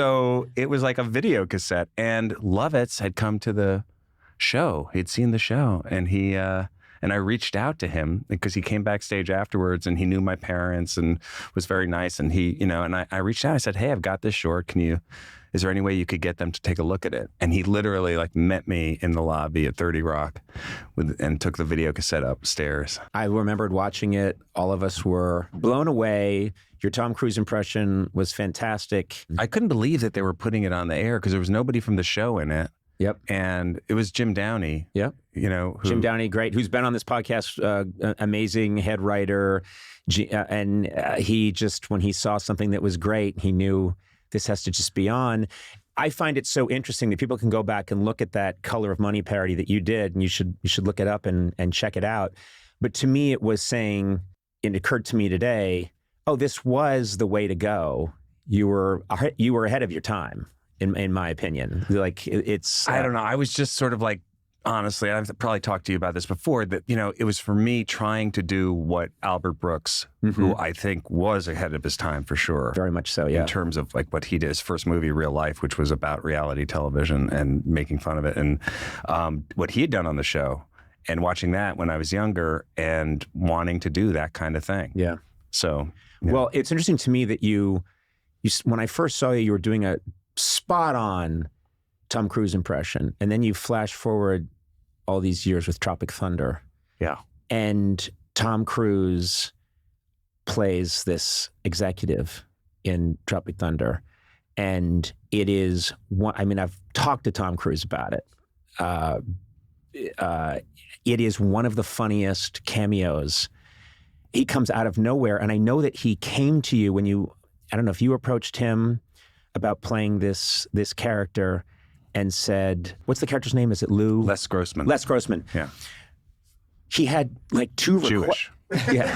So it was like a video cassette, and Lovitz had come to the show. He'd seen the show, and and I reached out to him because he came backstage afterwards, and he knew my parents and was very nice. And I reached out. I said, "Hey, I've got this short. Is there any way you could get them to take a look at it?" And he literally met me in the lobby at 30 Rock and took the video cassette upstairs. I remembered watching it. All of us were blown away. Your Tom Cruise impression was fantastic. I couldn't believe that they were putting it on the air because there was nobody from the show in it. Yep. And it was Jim Downey. Yep. Jim Downey, great, who's been on this podcast, amazing head writer. He just, when he saw something that was great, he knew this has to just be on. I find it so interesting that people can go back and look at that Color of Money parody that you did, and you should look it up and check it out. But to me, it was saying, it occurred to me today, oh, this was the way to go. You were ahead of your time, in my opinion. Like it's. I don't know. I was just sort of like, honestly, I've probably talked to you about this before, that, it was for me trying to do what Albert Brooks, who I think was ahead of his time for sure. Very much so, yeah. In terms of like what he did, his first movie, Real Life, which was about reality television and making fun of it. And what he had done on the show, and watching that when I was younger and wanting to do that kind of thing. Yeah. So. Well, it's interesting to me that you when I first saw you were doing a spot on Tom Cruise impression, and then you flash forward all these years with Tropic Thunder. Yeah. And Tom Cruise plays this executive in Tropic Thunder, and it is one. I mean, I've talked to Tom Cruise about it. It is one of the funniest cameos. He comes out of nowhere, and I know that he came to you when I don't know if you approached him about playing this character and said, what's the character's name? Is it Lou? Les Grossman. Les Grossman. Yeah. He had like two Jewish. Yeah.